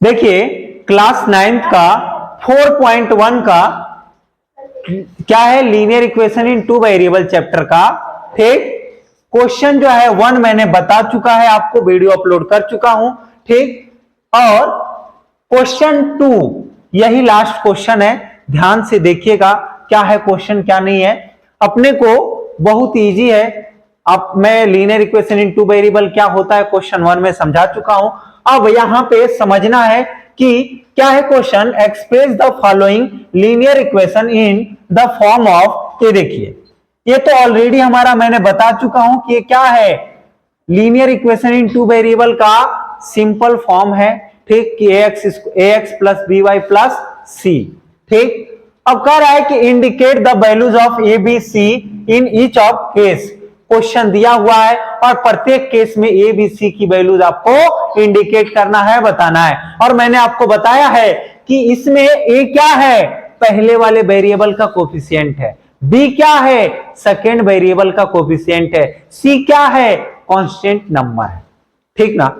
देखिए class 9th का 4.1 का क्या है, linear equation in two variable chapter का। ठीक, क्वेश्चन जो है 1 मैंने बता चुका है, आपको वीडियो अपलोड कर चुका हूं। ठीक, और क्वेश्चन 2 यही लास्ट क्वेश्चन है, ध्यान से देखिएगा क्या है क्वेश्चन क्या नहीं है। अपने को बहुत इजी है। अब मैं linear equation in two variable क्या होता है क्वेश्चन 1 में समझा चुका हूं। अब यहां पे समझना है कि क्या है question, express the following linear equation in the form of. ये देखिए, ये तो ऑलरेडी हमारा मैंने बता चुका हूं कि ये क्या है, linear equation in two variable का सिंपल फॉर्म है। ठीक, कि ax plus B Y plus C. ठीक, अब कह रहा है कि indicate the values of A B C in each of case. Question दिया हुआ है और प्रत्येक केस में ए बी सी की वैल्यूज आपको इंडिकेट करना है, बताना है। और मैंने आपको बताया है कि इसमें ए क्या है, पहले वाले वेरिएबल का कोफिशिएंट है, बी क्या है, सेकेंड वेरिएबल का कोफिशिएंट है, सी क्या है, कांस्टेंट नंबर है। ठीक ना,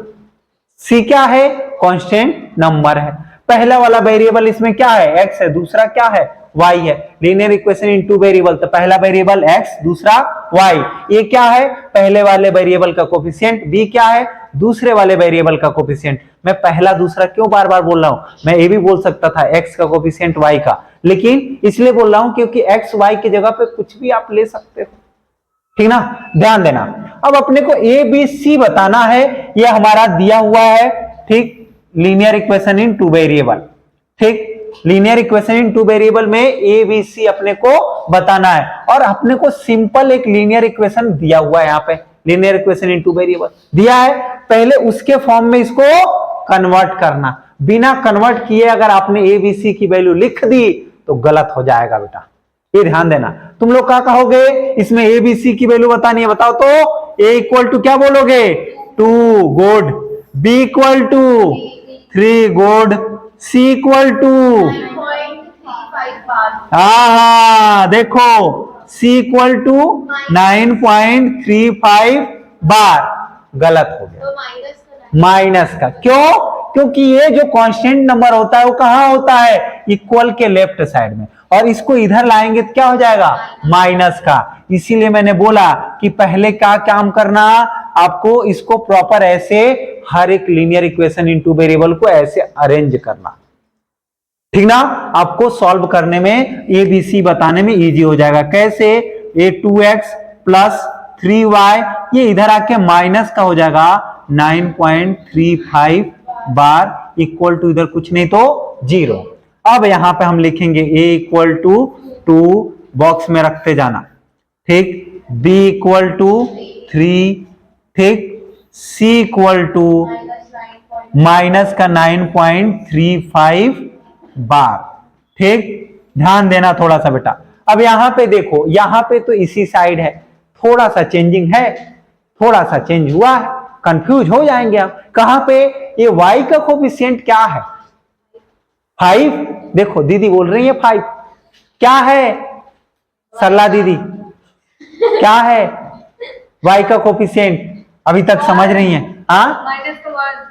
सी क्या है, कांस्टेंट नंबर है। पहला वाला वेरिएबल इसमें क्या है, एक्स है, दूसरा क्या है, वाई है। Linear equation in two variable, तो पहला वेरिएबल एक्स, दूसरा वाई। ये क्या है, पहले वाले वेरिएबल का कोफिशिएंट, बी क्या है, दूसरे वाले वेरिएबल का कोफिशिएंट। मैं पहला दूसरा क्यों बार बार बोल रहा हूं, मैं ये भी बोल सकता था एक्स का कोफिशिएंट वाई का, लेकिन इसलिए बोल रहा हूं क्योंकि एक्स वाई की जगह पे कुछ भी आप ले सकते हो। ठीक ना, ध्यान देना। अब अपने को ए बी सी बताना है, यह हमारा दिया हुआ है। ठीक, linear equation in two variable. ठीक, linear equation in two variable में ए बी सी अपने को बताना है। और अपने को सिंपल एक लीनियर इक्वेशन दिया हुआ है, यहाँ पे linear equation in two variable दिया है, पहले उसके फॉर्म में इसको कन्वर्ट करना। बिना कन्वर्ट किए अगर आपने ए बी सी की वैल्यू लिख दी तो गलत हो जाएगा बेटा, ये ध्यान देना। तुम लोग क्या कहोगे, इसमें ए बी सी की वैल्यू बतानी है, बताओ तो। ए इक्वल टू क्या बोलोगे, 2, good. B equal to 3, good. C equal to, हाँ देखो, सी इक्वल टू 9.35 बार। गलत हो गया, माइनस का। क्यों, क्योंकि ये जो कांस्टेंट नंबर होता है वो कहां होता है, इक्वल के लेफ्ट साइड में, और इसको इधर लाएंगे तो क्या हो जाएगा, माइनस का। इसीलिए मैंने बोला कि पहले क्या काम करना, आपको इसको प्रॉपर ऐसे हर एक linear equation in two variable को ऐसे अरेंज करना। ठीक ना, आपको सॉल्व करने में, ए बी सी बताने में इजी हो जाएगा। कैसे, ए 2x प्लस 3y, ये इधर आके माइनस का हो जाएगा 9.35 बार, इक्वल टू इधर कुछ नहीं तो 0। अब यहां पे हम लिखेंगे a इक्वल टू 2, बॉक्स में रखते जाना। ठीक, b इक्वल टू 3, ठीक, c इक्वल टू माइनस का 9.35 बार। ठीक, ध्यान देना थोड़ा सा बेटा। अब यहां पे देखो, यहां पे तो इसी साइड है, थोड़ा सा चेंजिंग है, थोड़ा सा चेंज हुआ है, कंफ्यूज हो जाएंगे आप। कहां पे, ये y का कोफिशिएंट क्या है, 5। देखो दीदी बोल रही है 5, क्या है सरला दीदी, क्या है y का कोफिशिएंट, अभी तक समझ रही हैं? हाँ,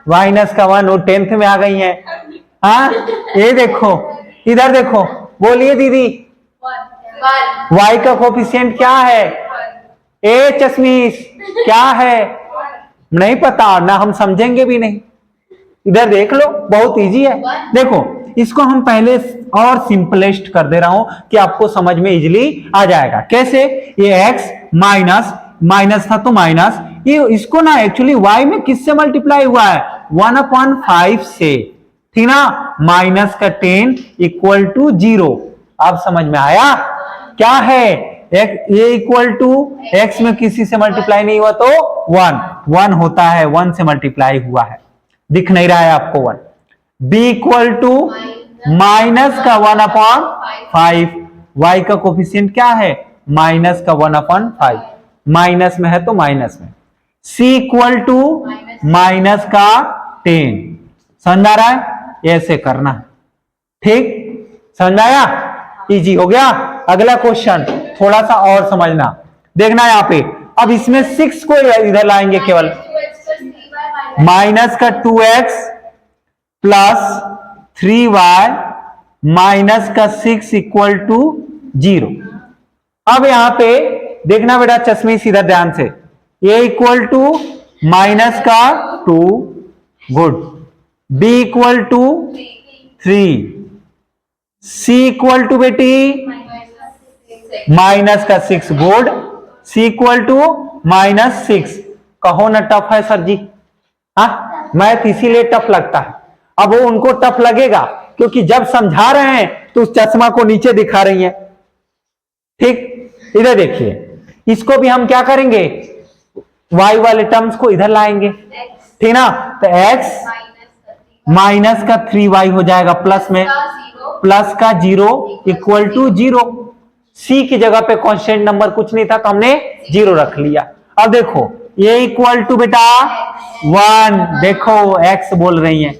माइनस का 1, वो 10th में आ गई है। हाँ, ये देखो, इधर देखो, बोलिए दीदी, y का कोफिशिएंट क्या है, ए चश्मीश क्या है, नहीं पता ना, हम समझेंगे भी नहीं। इधर देख लो, बहुत इजी है। देखो, इसको हम पहले और सिंपलेस्ट कर दे रहा हूं कि आपको समझ में इजीली आ जाएगा। कैसे, ये x माइनस, माइनस था तो माइनस, ये इसको ना एक्चुअली y में किससे मल्टीप्लाई हुआ है, 1/5 से। ठीक ना, माइनस का 10 इक्वल टू 0। अब समझ में आया क्या है, ए इक्वल टू एक्स में किसी से मल्टीप्लाई नहीं हुआ तो 1 होता है, 1 से मल्टीप्लाई हुआ है, दिख नहीं रहा है आपको 1। बी इक्वल टू माइनस का 1/5, वाई का कोफिशिएंट क्या है, माइनस का 1/5, माइनस में है तो माइनस में। सी इक्वल टू माइनस का 10। समझ आ रहा है, ऐसे करना है। ठीक, समझ आया, इजी हो गया। अगला क्वेश्चन थोड़ा सा और समझना, देखना यहाँ पे। अब इसमें 6 को इधर लाएंगे केवल, माइनस का 2x प्लस 3y माइनस का 6 इक्वल टू 0। अब यहां पे देखना बेटा चश्मे सीधा ध्यान से, a इक्वल टू माइनस का 2, good, b equal to 3, c equal to बेटी माइनस का 6, good, c equal to minus 6। कहो ना टफ है सर जी, हाँ मैथ इसीलिए टफ लगता है। अब वो उनको टफ लगेगा क्योंकि जब समझा रहे हैं तो उस चश्मा को नीचे दिखा रही हैं। ठीक, इधर देखिए, इसको भी हम क्या करेंगे, y वाले टर्म्स को इधर लाएंगे, ठीक ना, तो x माइनस का 3y हो जाएगा प्लस में, प्लस का 0 इक्वल टू 0। c की जगह पे कांस्टेंट नंबर कुछ नहीं था तो हमने 0 रख लिया। अब देखो a इक्वल टू बेटा 1, देखो x बोल रही हैं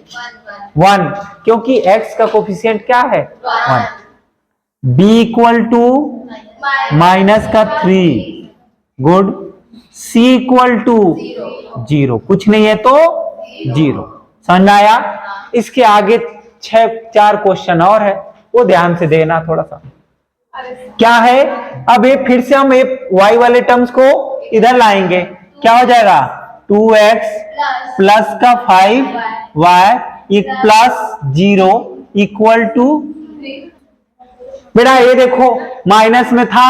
1 क्योंकि x का कोफिशिएंट क्या है 1। b इक्वल टू माइनस का 3, गुड, c इक्वल टू 0, कुछ नहीं है तो 0। समझ आया? इसके आगे 4 क्वेश्चन और है, वो ध्यान से देना थोड़ा सा। क्या है, अब ये फिर से हम ये y वाले टर्म्स को इधर लाएंगे, क्या हो जाएगा 2x प्लस का 5y प्लस 0 इक्वल टू, बेटा ये देखो माइनस में था,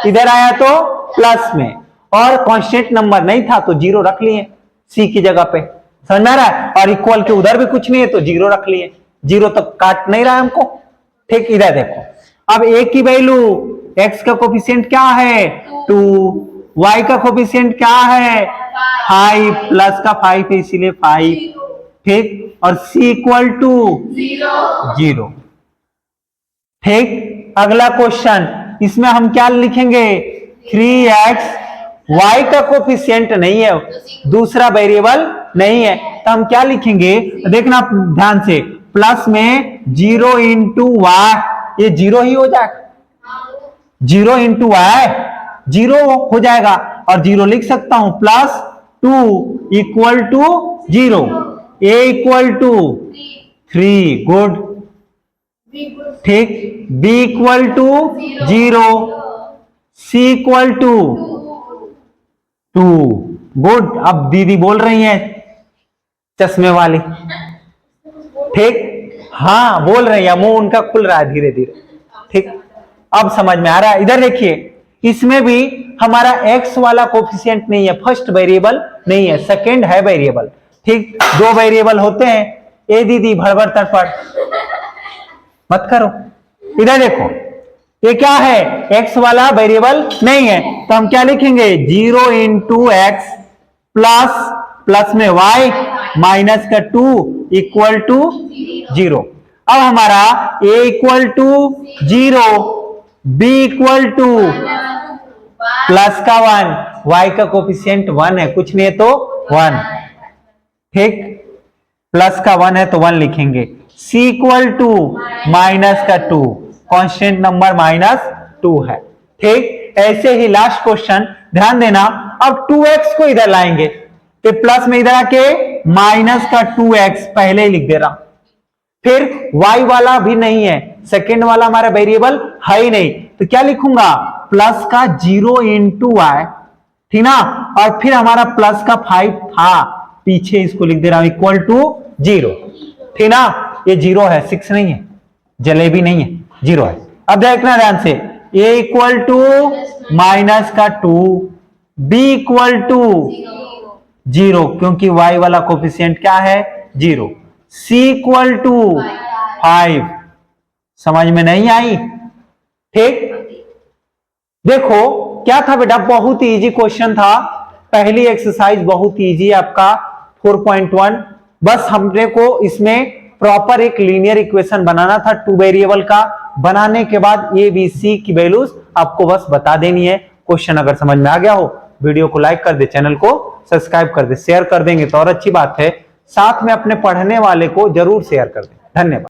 इधर आया तो प्लस में, और कांस्टेंट नंबर नहीं था तो 0 रख लिए c की जगह पे। समझ में आ रहा है? और इक्वल के उधर भी कुछ नहीं है तो 0 रख लिए, 0 तक काट नहीं रहा है हमको। ठीक, इधर देखो, अब a की वैल्यू, x का कोफिशिएंट क्या है 2, y का कोफिशिएंट क्या है 5, प्लस का 5 है इसीलिए 5, ठीक, और c इक्वल टू 0। ठीक, अगला क्वेश्चन, इसमें हम क्या लिखेंगे 3x, y का कोफिशिएंट नहीं है, दूसरा वेरिएबल नहीं है, तो हम क्या लिखेंगे, देखना ध्यान से, प्लस में 0 इंटू वाई, ये 0 ही हो जाएगा, 0 इंटू वाई 0 हो जाएगा, और 0 लिख सकता हूं, plus 2 equal to 0, a equal to 3, good, ठीक, b equal to 0, c equal to 2, good. अब दीदी बोल रही हैं चश्मे वाली, ठीक, हाँ बोल रही है, मुंह उनका खुल रहा है धीरे धीरे। ठीक, अब समझ में आ रहा है? इधर देखिए, इसमें भी हमारा x वाला कोफिशिएंट नहीं है, फर्स्ट वेरिएबल नहीं है, सेकंड है वेरिएबल। ठीक, 2 वेरिएबल होते हैं, ए दीदी भड़बड़ तड़पड़ मत करो। इधर देखो, ये क्या है, x वाला वेरिएबल नहीं है, तो हम क्या लिखेंगे 0 इंटू एक्स प्लस में y माइनस का 2 इक्वल टू 0। अब हमारा a equal to 0, b equal to plus का 1, y का कोफिशिएंट 1 है, कुछ नहीं है तो 1, ठीक, प्लस का 1 है तो 1 लिखेंगे, c इक्वल टू माइनस का 2, कांस्टेंट नंबर -2 है। ठीक, ऐसे ही लास्ट क्वेश्चन ध्यान देना, अब 2x को इधर लाएंगे, तो प्लस में इधर आके माइनस का 2x पहले ही लिख दे रहा, फिर y वाला भी नहीं है, सेकेंड वाला हमारा वेरिएबल है ही नहीं, तो क्या लिखूंगा प्लस का 0 इंटू वाई, ठीक ना, और फिर हमारा प्लस का 5 था पीछे, इसको लिख दे रहा हूं इक्वल टू 0, ठीक ना, ये 0 है, 6 नहीं है, जलेबी नहीं है, 0 है। अब देखना ध्यान से, a इक्वल टू माइनस का 2, b इक्वल टू 0 क्योंकि y वाला कोफिशिएंट क्या है 0, c इक्वल टू 5। समझ में नहीं आई? ठीक, देखो क्या था बेटा, बहुत ही इजी क्वेश्चन था, पहली एक्सरसाइज बहुत ही इजी आपका 4.1, बस हमने को इसमें प्रॉपर एक लीनियर इक्वेशन बनाना था 2 वेरिएबल का, बनाने के बाद ए बी सी की वैल्यूज आपको बस बता देनी है। क्वेश्चन अगर समझ में आ गया हो, वीडियो को लाइक कर दे, चैनल को सब्सक्राइब कर दे, शेयर कर देंगे तो और अच्छी बात है, साथ में अपने पढ़ने वाले को जरूर शेयर कर दे। धन्यवाद।